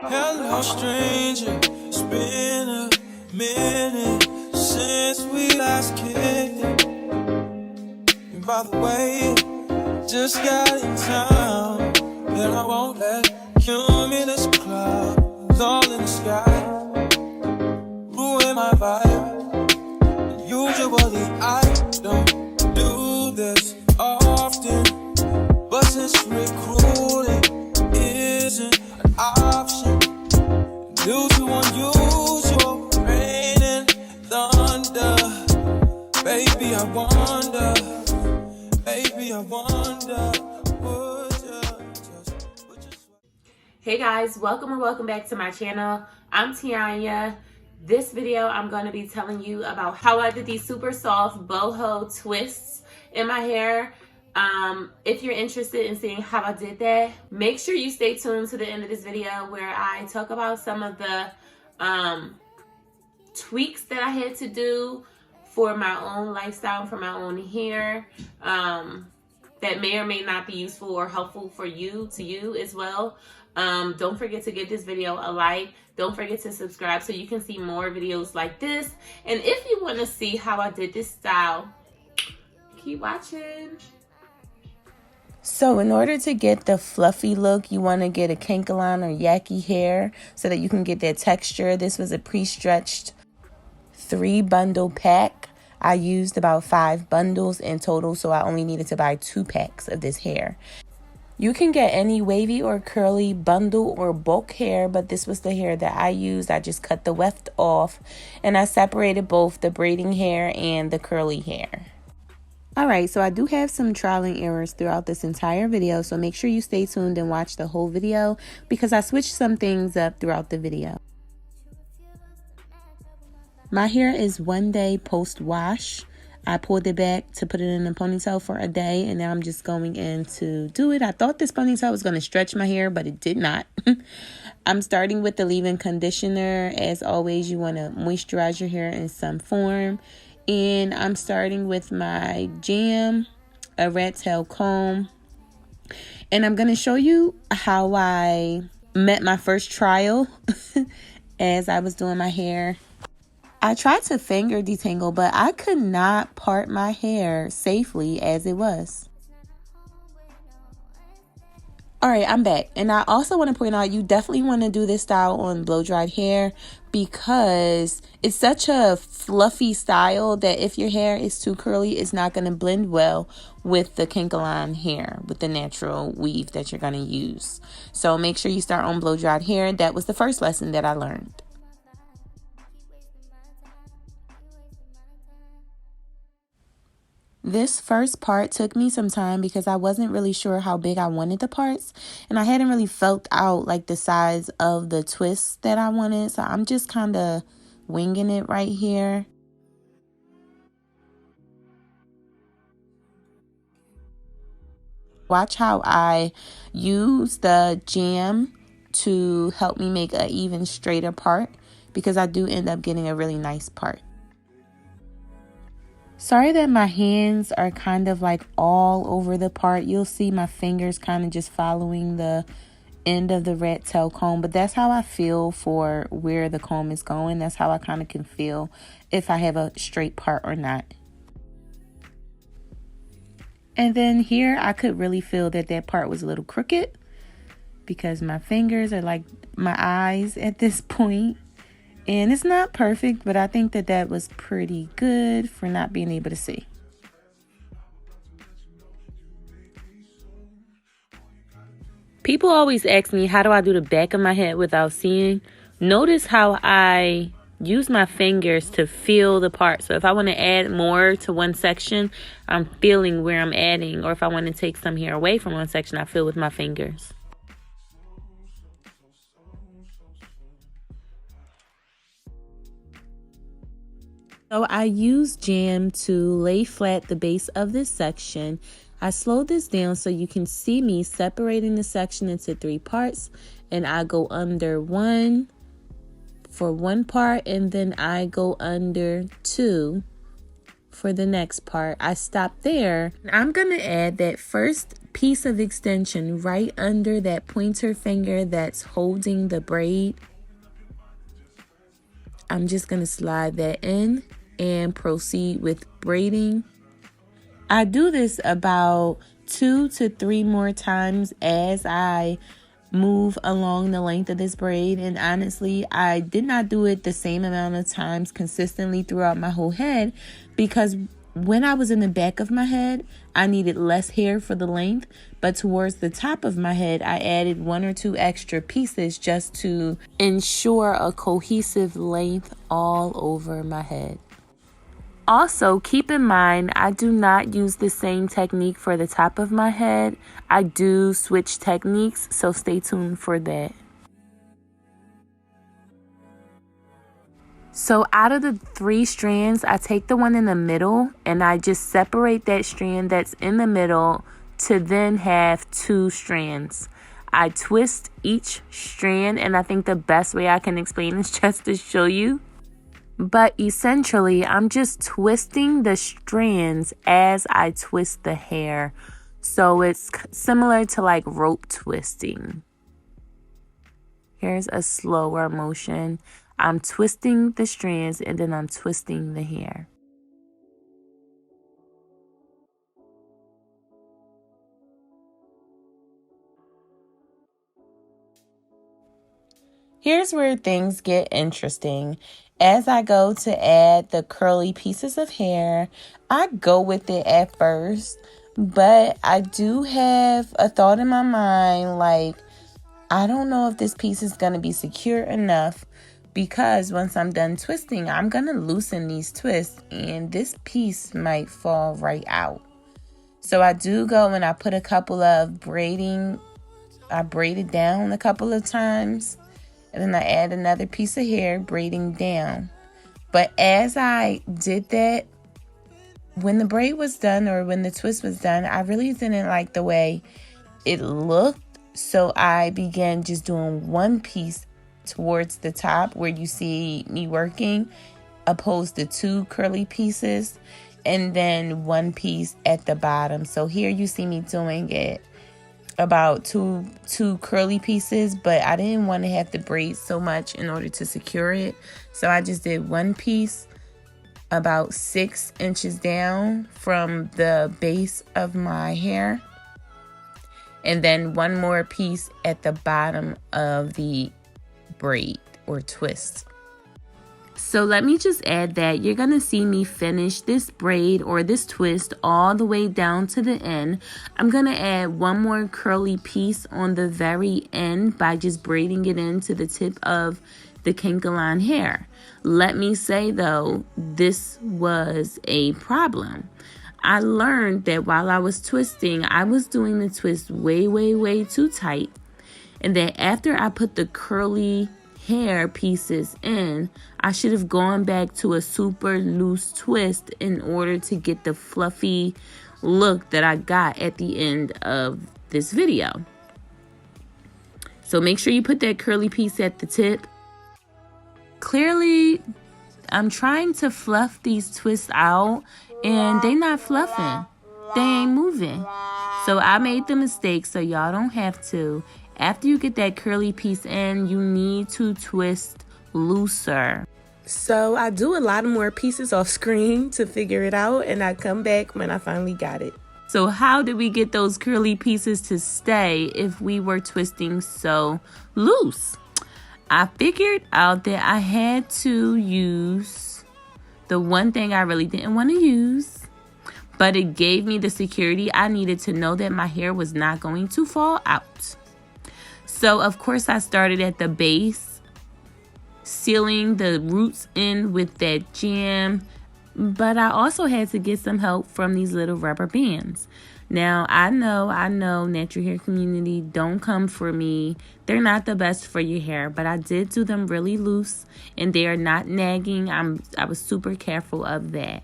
Hello, stranger. It's been a minute since we last kicked it. And by the way, just got in town, and I won't let cumulus clouds all in the sky ruin my vibe. Usually I don't do this often, but since recruiting isn't an option due to unusual rain and thunder, baby I wonder, would you Hey guys, welcome or welcome back to my channel. I'm Tionya. This video I'm going to be telling you about how I did these super soft boho twists in my hair. If you're interested in seeing how I did that, make sure you stay tuned to the end of this video where I talk about some of the tweaks that I had to do for my own lifestyle, for my own hair, that may or may not be useful or helpful for you as well. Don't forget to give this video a like. Don't forget to subscribe so you can see more videos like this. And if you want to see how I did this style, keep watching. So in order to get the fluffy look, you want to get a cankalon or yaki hair so that you can get that texture. This was a pre-stretched 3-bundle pack. I used about 5 bundles in total, so I only needed to buy 2 packs of this hair. You can get any wavy or curly bundle or bulk hair, but this was the hair that I used. I just cut the weft off and I separated both the braiding hair and the curly hair. Alright, so I do have some trial and errors throughout this entire video, so make sure you stay tuned and watch the whole video because I switched some things up throughout the video. My hair is 1 day post wash. I pulled it back to put it in a ponytail for a day, and now I'm just going in to do it. I thought this ponytail was going to stretch my hair, but it did not. I'm starting with the leave-in conditioner. As always, you want to moisturize your hair in some form. And I'm starting with my jam, a rat tail comb. And I'm going to show you how I met my first trial as I was doing my hair. I tried to finger detangle, but I could not part my hair safely as it was. Alright, I'm back. And I also want to point out, you definitely want to do this style on blow-dried hair because it's such a fluffy style that if your hair is too curly, it's not going to blend well with the cankalon hair, with the natural weave that you're going to use. So make sure you start on blow-dried hair. That was the first lesson that I learned. This first part took me some time because I wasn't really sure how big I wanted the parts. And I hadn't really felt out like the size of the twists that I wanted. So I'm just kind of winging it right here. Watch how I use the jam to help me make an even straighter part because I do end up getting a really nice part. Sorry that my hands are kind of like all over the part. You'll see my fingers kind of just following the end of the rat tail comb. But that's how I feel for where the comb is going. That's how I kind of can feel if I have a straight part or not. And then here I could really feel that that part was a little crooked because my fingers are like my eyes at this point. And it's not perfect, but I think that that was pretty good for not being able to see. People always ask me, how do I do the back of my head without seeing? Notice how I use my fingers to feel the part. So if I want to add more to one section, I'm feeling where I'm adding. Or if I want to take some hair away from one section, I feel with my fingers. So I used jam to lay flat the base of this section. I slowed this down so you can see me separating the section into 3 parts. And I go under 1 for one part, and then I go under 2 for the next part. I stop there. I'm going to add that first piece of extension right under that pointer finger that's holding the braid. I'm just going to slide that in and proceed with braiding. I do this about 2 to 3 more times as I move along the length of this braid, and honestly, I did not do it the same amount of times consistently throughout my whole head, because when I was in the back of my head, I needed less hair for the length, but towards the top of my head, I added 1 or 2 extra pieces just to ensure a cohesive length all over my head. Also, keep in mind, I do not use the same technique for the top of my head. I do switch techniques, so stay tuned for that. So out of the 3 strands, I take the one in the middle and I just separate that strand that's in the middle to then have 2 strands. I twist each strand, and I think the best way I can explain is just to show you. But essentially, I'm just twisting the strands as I twist the hair. So it's similar to like rope twisting. Here's a slower motion. I'm twisting the strands and then I'm twisting the hair. Here's where things get interesting. As I go to add the curly pieces of hair, I go with it at first, but I do have a thought in my mind like, I don't know if this piece is going to be secure enough, because once I'm done twisting, I'm going to loosen these twists and this piece might fall right out. So I do go and I put a couple of braiding, I braid it down a couple of times. And then I add another piece of hair, braiding down. But as I did that, when the braid was done or when the twist was done, I really didn't like the way it looked. So I began just doing one piece towards the top where you see me working, opposed to 2 curly pieces, and then 1 piece at the bottom. So here you see me doing it about two curly pieces, but I didn't want to have to braid so much in order to secure it. So I just did 1 piece about 6 inches down from the base of my hair, and then 1 more piece at the bottom of the braid or twist. So let me just add that you're going to see me finish this braid or this twist all the way down to the end. I'm going to add 1 more curly piece on the very end by just braiding it into the tip of the kinkaline hair. Let me say though, this was a problem. I learned that while I was twisting, I was doing the twist way too tight. And that after I put the curly hair pieces in, I should have gone back to a super loose twist in order to get the fluffy look that I got at the end of this video. So make sure you put that curly piece at the tip. Clearly, I'm trying to fluff these twists out and they not fluffing. They ain't moving. So I made the mistake, so y'all don't have to. After you get that curly piece in, you need to twist looser. So I do a lot more pieces off screen to figure it out, and I come back when I finally got it. So how did we get those curly pieces to stay if we were twisting so loose? I figured out that I had to use the one thing I really didn't want to use, but it gave me the security I needed to know that my hair was not going to fall out. So, of course, I started at the base, sealing the roots in with that jam, but I also had to get some help from these little rubber bands. Now, I know, natural hair community, don't come for me. They're not the best for your hair, but I did do them really loose, and they are not nagging. I was super careful of that.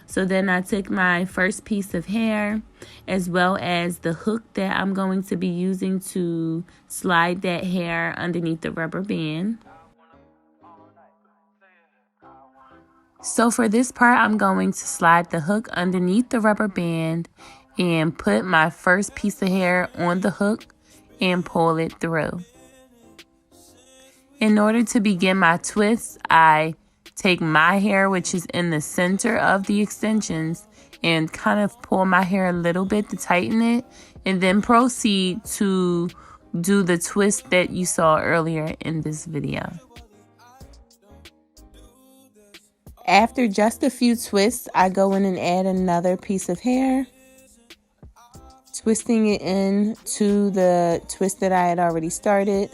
So then I took my first piece of hair, as well as the hook that I'm going to be using to slide that hair underneath the rubber band. So for this part, I'm going to slide the hook underneath the rubber band, and put my first piece of hair on the hook and pull it through. In order to begin my twist, I take my hair, which is in the center of the extensions, and kind of pull my hair a little bit to tighten it, and then proceed to do the twist that you saw earlier in this video. After just a few twists, I go in and add another piece of hair, twisting it in to the twist that I had already started.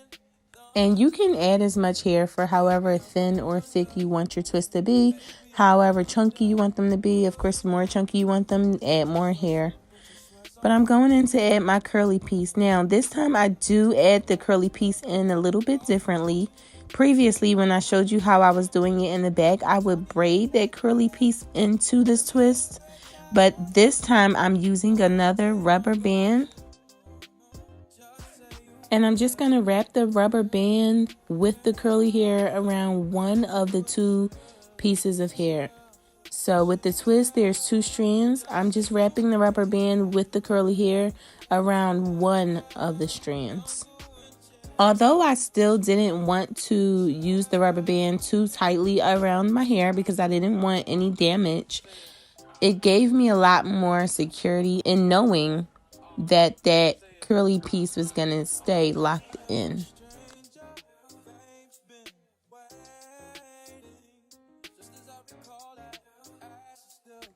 And you can add as much hair for however thin or thick you want your twists to be, however chunky you want them to be. Of course, the more chunky you want them, add more hair. But I'm going in to add my curly piece. Now, this time I do add the curly piece in a little bit differently. Previously, when I showed you how I was doing it in the back, I would braid that curly piece into this twist. But this time I'm using another rubber band. And I'm just going to wrap the rubber band with the curly hair around one of the two pieces of hair. So with the twist, there's 2 strands. I'm just wrapping the rubber band with the curly hair around one of the strands. Although I still didn't want to use the rubber band too tightly around my hair because I didn't want any damage, it gave me a lot more security in knowing that that curly piece was going to stay locked in.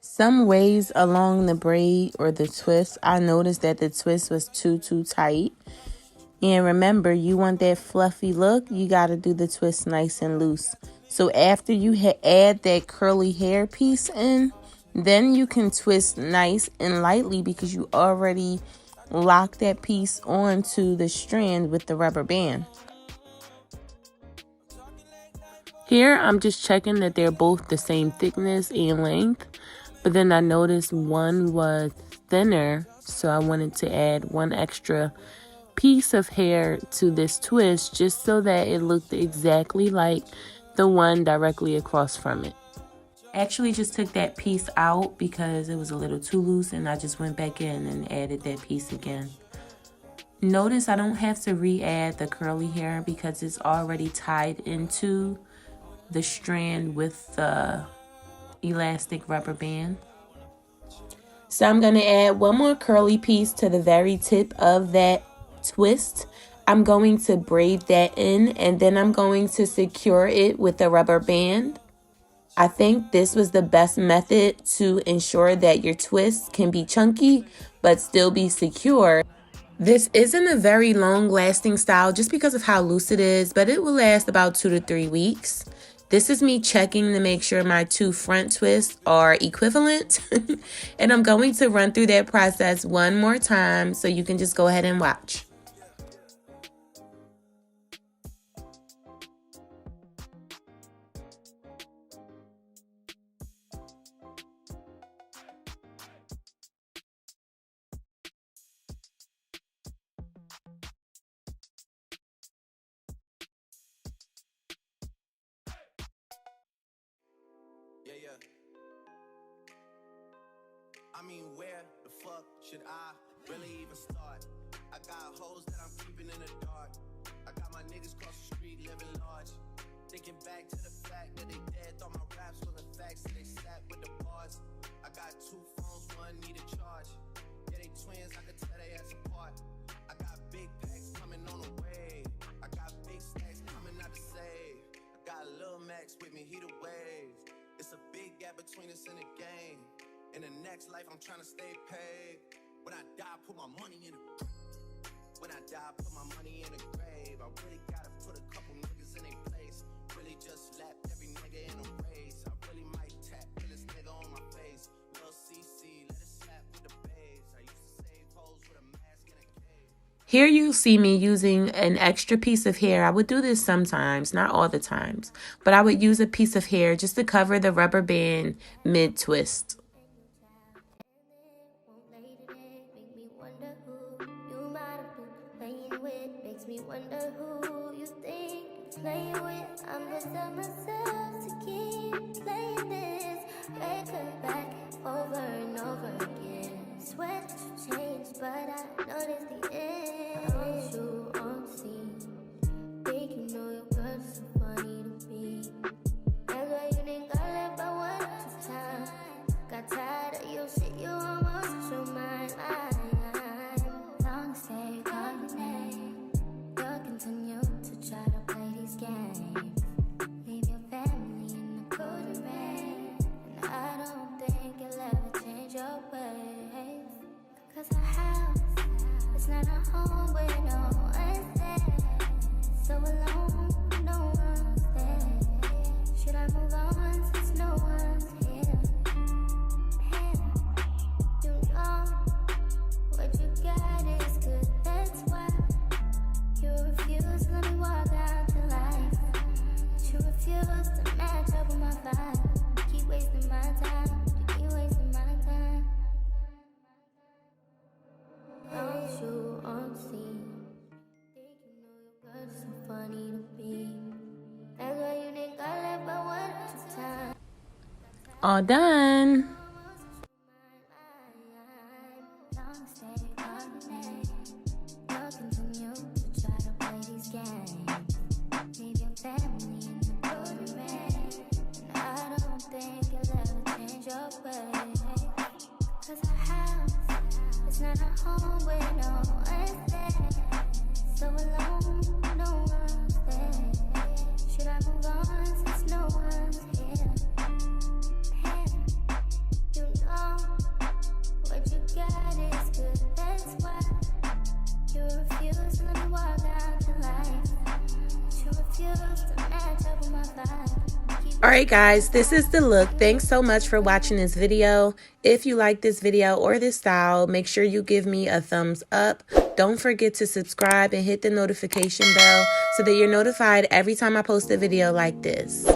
Some ways along the braid or the twist, I noticed that the twist was too tight. And remember, you want that fluffy look, you got to do the twist nice and loose. So after you add that curly hair piece in, then you can twist nice and lightly because you already lock that piece onto the strand with the rubber band. Here I'm just checking that they're both the same thickness and length, but then I noticed one was thinner, so I wanted to add one extra piece of hair to this twist just so that it looked exactly like the one directly across from it. Actually just took that piece out because it was a little too loose, and I just went back in and added that piece again. Notice I don't have to re-add the curly hair because it's already tied into the strand with the elastic rubber band. So I'm going to add one more curly piece to the very tip of that twist. I'm going to braid that in, and then I'm going to secure it with a rubber band. I think this was the best method to ensure that your twist can be chunky but still be secure. This isn't a very long-lasting style just because of how loose it is, but it will last about 2 to 3 weeks. This is me checking to make sure my 2 front twists are equivalent. And I'm going to run through that process one more time so you can just go ahead and watch. Yeah. I mean, where the fuck should I really even start? I got hoes that I'm keeping in the dark. I got my niggas cross the street living large. Thinking back to the fact that they dead, thought my raps wasn't facts, so they sat with the bars. I got 2 phones, one need a charge. Yeah, they twins, I could tell they ass apart. I got big packs coming on the way. I got big stacks coming out to save. I got Lil Max with me, he the wave. It's a big gap between us in the game. In the next life, I'm trying to stay paid. When I die, put my money in the grave. When I die, put my money in the grave. I really gotta put a couple niggas in their place. Really just lap every nigga in a race. I really might tap this nigga on my face. Lil CC, let it slap with the bass. I used to save hoes with a mask in a cave. Here you see me using an extra piece of hair. I would do this sometimes, not all the times, but I would use a piece of hair just to cover the rubber band mid-twist. Swear that you changed, but I know that the end. Don't you on scene? Think you know your girl so funny to me. That's why you didn't got left by one time. Got tired of your shit, you almost your mind. Long stay, call your name. You'll continue to try to play these games. Leave your family in the cold rain. And I don't think you'll ever change your ways. Cause a house, it's not a home where no one's there. So alone, no one's there. Should I move on since no one's here? You know what you got is good, that's why you refuse to let me walk out your life. You refuse to match up with my vibe. Keep wasting my time, you keep wasting my time. Don't you on scene? Think you know your girl so funny to be. That's why you didn't got left by one time. All done. Long stay on the name. You'll continue to try to play these games. Leave your family in the cold rain. And I don't think you'll ever change your ways. Cause a house, it's not a home where no one's there. So alone, no one's there. Should I move on since no one's here? You know what you got is good, that's why you refuse to let me walk out your life. You refuse to match up with my vibe. Alright guys, this is the look. Thanks so much for watching this video. If you like this video or this style, make sure you give me a thumbs up. Don't forget to subscribe and hit the notification bell so that you're notified every time I post a video like this.